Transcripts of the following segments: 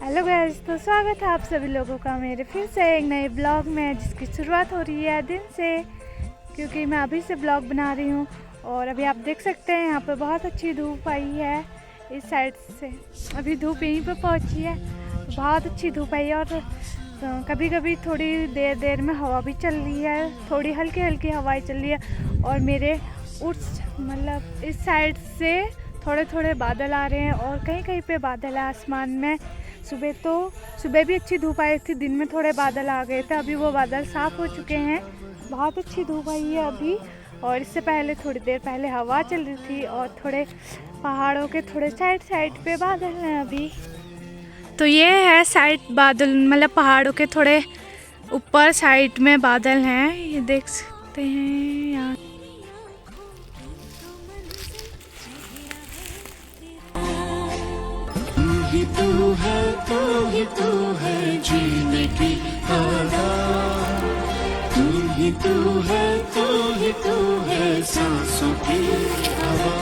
Hello guys, तो स्वागत है आप सभी लोगों का मेरे फिर से एक नए ब्लॉग में, जिसकी शुरुआत हो रही है दिन से, क्योंकि मैं अभी से ब्लॉग बना रही हूँ। और अभी आप देख सकते हैं यहाँ पे बहुत अच्छी धूप आई है इस साइड से। अभी धूप यहीं पे पहुँची है, तो बहुत अच्छी धूप आई है। और कभी कभी थोड़ी देर देर में हवा भी चल रही है, थोड़ी हल्की हल्की हवाएं चल रही है। और मेरे मतलब इस साइड से थोड़े थोड़े बादल आ रहे हैं, और कहीं कहीं पे बादल है आसमान में। सुबह भी अच्छी धूप आई थी, दिन में थोड़े बादल आ गए थे, अभी वो बादल साफ़ हो चुके हैं। बहुत अच्छी धूप आई है अभी। और इससे पहले थोड़ी देर पहले हवा चल रही थी, और थोड़े पहाड़ों के थोड़े साइड साइड पे बादल हैं अभी। तो ये है साइड बादल, मतलब पहाड़ों के थोड़े ऊपर साइड में बादल हैं, ये देख सकते हैं यहाँ। तू है जीने की आधार, तू है सांसों की हवा।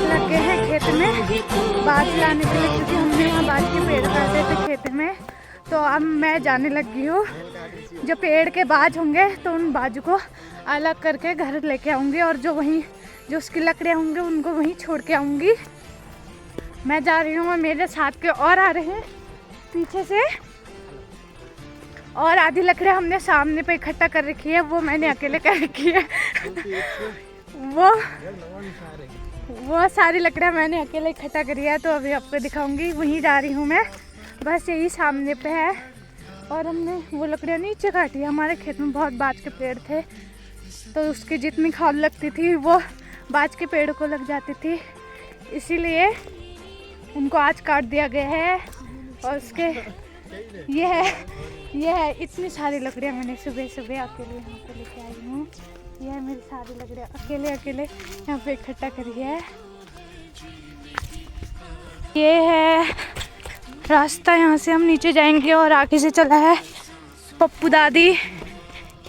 लगे हैं खेत में बाज लाने के लिए, क्योंकि हमने वहाँ बाज के पेड़ काटे थे खेत में। तो अब मैं जाने लगी हूँ, जो पेड़ के बाज होंगे तो उन बाज को अलग करके घर लेके आऊँगी, और जो उसकी लकड़ियाँ होंगी उनको वहीं छोड़ के आऊँगी। मैं जा रही हूँ, और मेरे साथ के और आ रहे हैं पीछे से। और आधी लकड़ियाँ हमने सामने पे इकट्ठा कर रखी है, वो मैंने अकेले कर रखी है। वो सारी लकड़ियाँ मैंने अकेले इकट्ठा करी है, तो अभी आपको दिखाऊंगी। वहीं जा रही हूँ मैं, बस यही सामने पे है। और हमने वो लकड़ियाँ नीचे काटी है। हमारे खेत में बहुत बाज के पेड़ थे, तो उसकी जितनी खाद लगती थी वो बाज के पेड़ को लग जाती थी, इसीलिए उनको आज काट दिया गया है। और उसके ये है इतनी सारी लकड़ियाँ मैंने सुबह सुबह अकेले यहाँ पे लेके आई हूँ। यह है मेरी सारी लकड़ियाँ अकेले यहाँ पे इकट्ठा करी है। ये है रास्ता, यहाँ से हम नीचे जाएंगे। और आगे से चला है पप्पू दादी।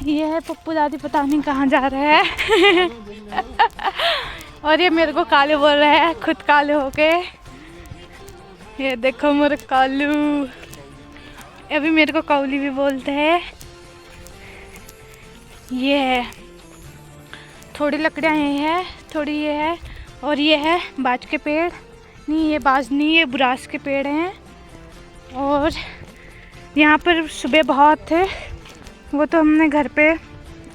ये है पप्पू दादी, पता नहीं कहाँ जा रहे हैं। और ये मेरे को काले बोल रहे हैं, खुद काले होके। ये देखो मेरे कालू, अभी मेरे को कौली भी बोलते हैं। ये है थोड़ी लकड़ियाँ, ये है थोड़ी, ये है। और ये है बाज के पेड़, नहीं ये बाज नहीं, ये बुरास के पेड़ हैं। और यहाँ पर सुबह बहुत थे, वो तो हमने घर पे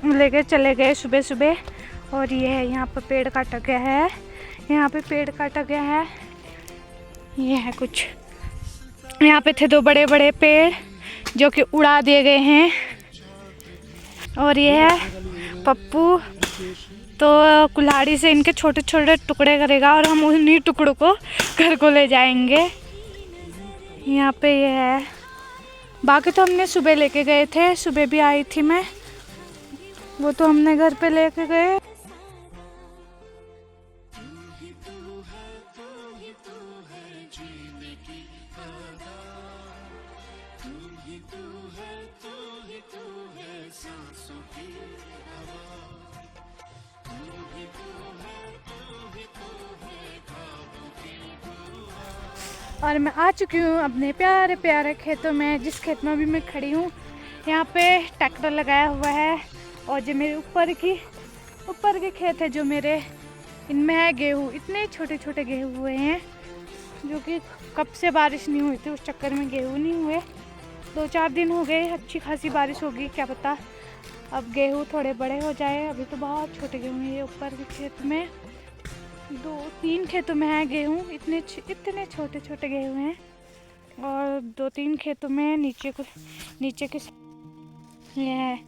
लेके चले गए सुबह सुबह। और ये है यहाँ पर पेड़ काटा गया है, यहाँ पे पेड़ काटा गया है। ये है कुछ, यहाँ पे थे 2 बड़े बड़े पेड़ जो कि उड़ा दिए गए हैं। और ये है पप्पू, तो कुल्हाड़ी से इनके छोटे छोटे टुकड़े करेगा, और हम उन्हीं टुकड़ों को घर को ले जाएंगे। यहाँ पे ये है, बाकी तो हमने सुबह लेके गए थे, सुबह भी आई थी मैं, वो तो हमने घर पे लेके गए। और मैं आ चुकी हूँ अपने प्यारे प्यारे खेतों में, जिस खेत में अभी मैं खड़ी हूँ। यहाँ पे ट्रैक्टर लगाया हुआ है, और जो मेरे ऊपर के खेत है जो मेरे, इनमें है गेहूँ। इतने छोटे छोटे गेहूँ हुए हैं, जो कि कब से बारिश नहीं हुई थी, उस चक्कर में गेहूँ नहीं हुए। 2-4 दिन हो गए, अच्छी खासी बारिश होगी, क्या पता अब गेहूँ थोड़े बड़े हो जाए। अभी तो बहुत छोटे गेहूँ हैं ये ऊपर के खेत में, 2-3 खेतों में है गेहूँ, इतने छोटे छोटे गेहूँ हैं। और 2-3 खेतों में नीचे के ये है।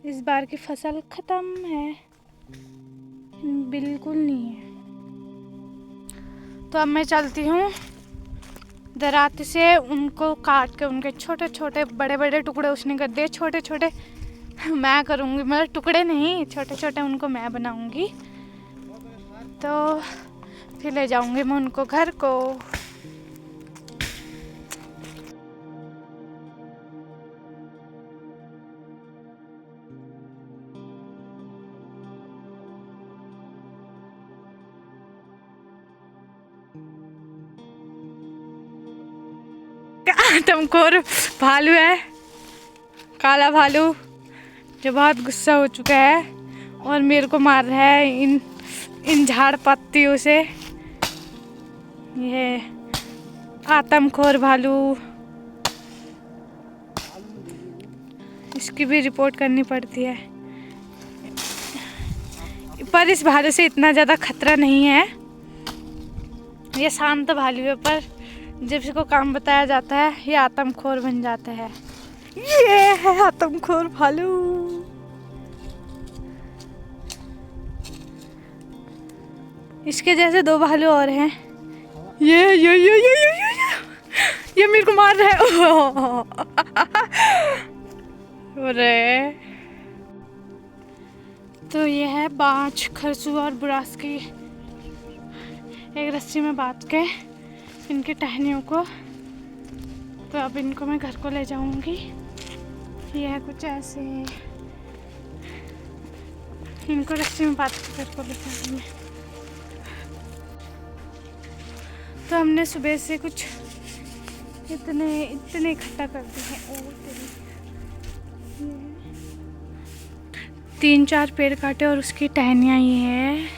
इस बार की फसल खत्म है, बिल्कुल नहीं है। तो अब मैं चलती हूँ दरात से, उनको काट के उनके छोटे छोटे बड़े बड़े टुकड़े उसने कर दिए, छोटे छोटे मैं करूँगी, मतलब टुकड़े नहीं, छोटे छोटे उनको मैं बनाऊँगी। तो फिर ले जाऊँगी मैं उनको घर को। आदमखोर भालू है, काला भालू, जो बहुत गुस्सा हो चुका है और मेरे को मार रहा है इन झाड़ पत्तियों से। ये आदमखोर भालू, इसकी भी रिपोर्ट करनी पड़ती है, पर इस भालू से इतना ज़्यादा खतरा नहीं है। ये शांत भालू है, पर जब इसको काम बताया जाता है ये आदमखोर बन जाता है। ये है आदमखोर भालू। इसके जैसे 2 भालू और हैं। ये मेरे को मार रहा है। अरे तो ये है बाज, खरसू और बुरास की एक रस्सी में बांध के इनकी टहनियों को। तो अब इनको मैं घर को ले जाऊंगी। ये है कुछ ऐसे, इनको रस्सी में बांध के घर को ले जाऊंगी। तो हमने सुबह से कुछ इतने इकट्ठा कर दिए हैं। 3-4 पेड़ काटे और उसकी टहनियाँ ये है।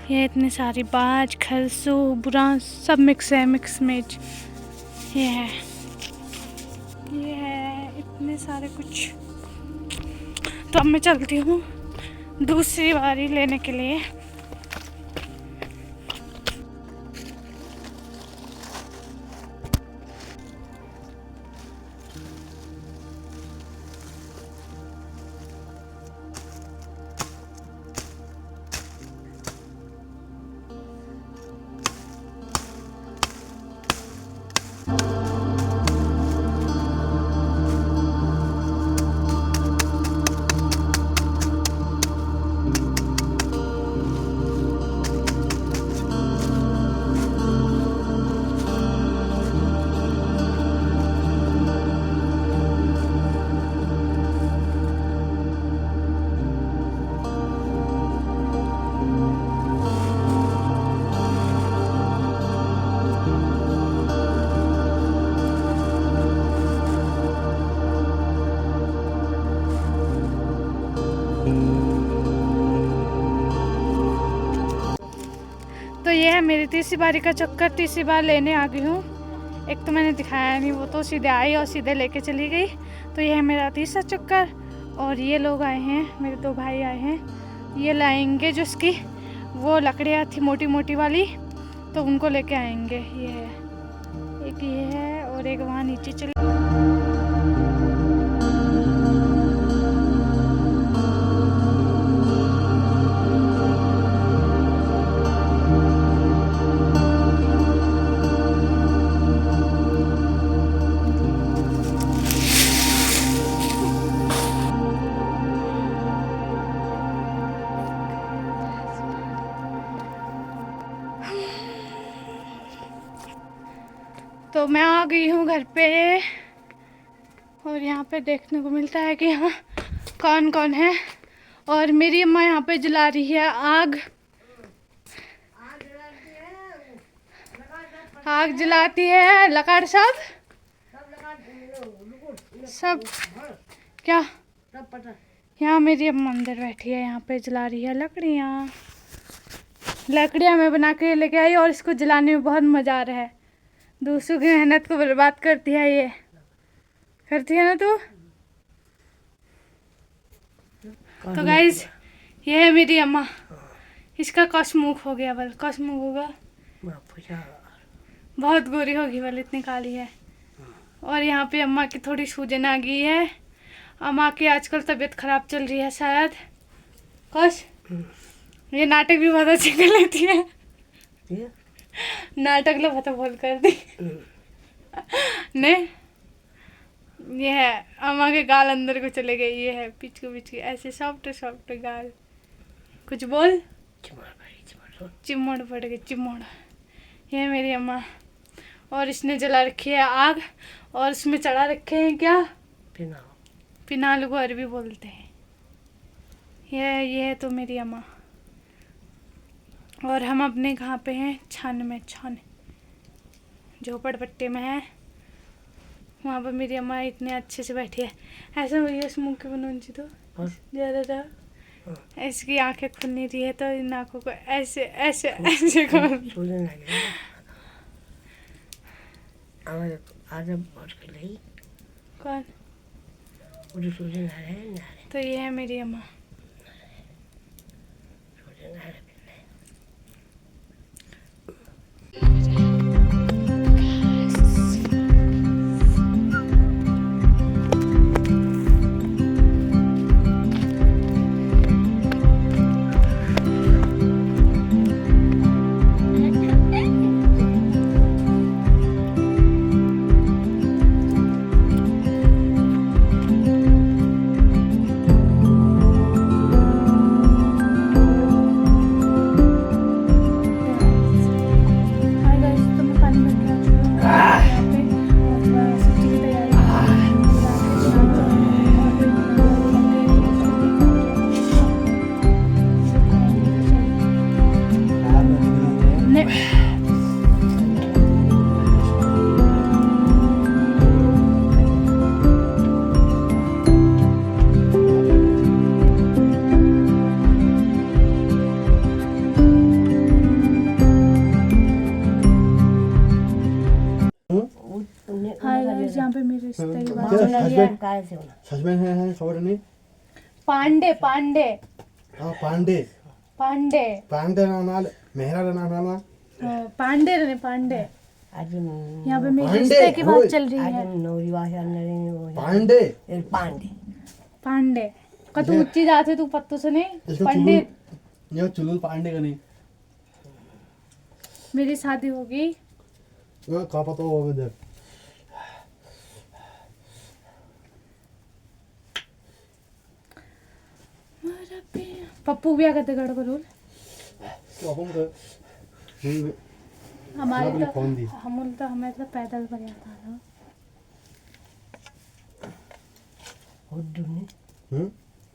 ये इतने सारी बाज, खरसू, बुरा सब मिक्स है, मिक्स मैच। ये है इतने सारे कुछ। तो अब मैं चलती हूँ दूसरी बारी लेने के लिए। तो ये है मेरी तीसरी बारी का चक्कर। तीसरी बार लेने आ गई हूँ। एक तो मैंने दिखाया नहीं, वो तो सीधे आई और सीधे लेके चली गई। तो ये है मेरा तीसरा चक्कर। और ये लोग आए हैं, मेरे 2 भाई आए हैं। ये लाएंगे जो उसकी वो लकड़ियाँ थी मोटी मोटी वाली, तो उनको लेके आएंगे। ये है एक, ये है और एक वहाँ नीचे चली। तो मैं आ गई हूँ घर पे और यहाँ पे देखने को मिलता है कि यहाँ कौन कौन है। और मेरी अम्मा यहाँ पे जला रही है आग। आग जलाती है, लकड़ सब क्या। यहाँ मेरी अम्मा अंदर बैठी है, यहाँ पे जला रही है लकड़ियाँ मैं बना के लेके आई और इसको जलाने में बहुत मज़ा आ रहा है। दूसरों की मेहनत को बर्बाद करती है, ये करती है ना तू। तो गाइज ये है मेरी अम्मा। इसका कसमुख हो गया, बल कसमुख होगा, बहुत गोरी होगी, बल इतनी काली है। और यहाँ पे अम्मा की थोड़ी सूजन आ गई है। अम्मा की आजकल तबीयत खराब चल रही है शायद। कश ये नाटक भी बहुत अच्छी कर लेती है। नाटक लो पता बोल कर दी ने। ये है अम्मा के गाल अंदर को चले गए। ये है पिचकू ऐसे सॉफ्ट सॉफ्ट गाल। कुछ बोल। चिमोड़ पड़ गई, चिमोड़। ये है मेरी अम्मा। और इसने जला रखी है आग और इसमें चढ़ा रखे हैं क्या, पिनाल को अरबी बोलते हैं। ये है तो मेरी अम्मा। और हम अपने कहाँ पे हैं, छान में, छान झोपड़पट्टी में है। वहाँ पर मेरी अम्मा इतने अच्छे से बैठी है। ऐसा हुई है उस मुंह की बनूंची तो ज़्यादा इसकी आंखें खुल नहीं रही है तो इन आंखों को ऐसे ऐसे ऐसे कर सूजन लगे आज मुश्किल नहीं कौन मुझे सूजन आ रहे हैं तो ये है मेरी अम्मा। सूजन आ रहे हाय गाइस, तो मैं पानी में क्या चुका हूँ यहाँ पे और सब्जी की तैयारी हाय गाइस, यहाँ पे मेरे रिश्ते की बात चल रही है। काय से होना हस्बैंड है खबर नहीं पांडे पांडे पांडे पांडे पांडे नाल मेहरा नाल पांडे रहने पांडे। आज यहाँ पे मेरे पांडे, रिश्ते की बात ओए। चल रही आज है। नौरी भाषा नहीं वो पांडे पांडे पांडे का तू ऊंची जाते तू पत्तों से नहीं इसको पंडित ये चुलुल पांडे का नहीं मेरी शादी होगी का पता हो इधर पप्पू भी आकर गड़ करूँ तो अपन हमारे अपनी तो फोन दी हम तो हमें तो पैदल बढ़िया था हुड्डू ने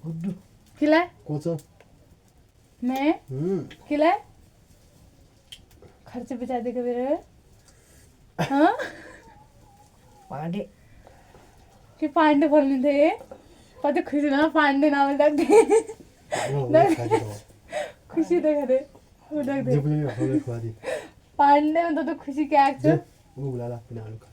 हुड्डू खिलाए कोचा मैं खिलाए खर्चे बचा दे कभी रे हाँ पांडे कि पांडे बोलने थे पता खुशी ना पांडे नाम रख दे खुशी देख दे वो रख दे जब नहीं हो गया खुआ दी पांडे में तो खुशी क्या वो बुला ला अपने आलू खा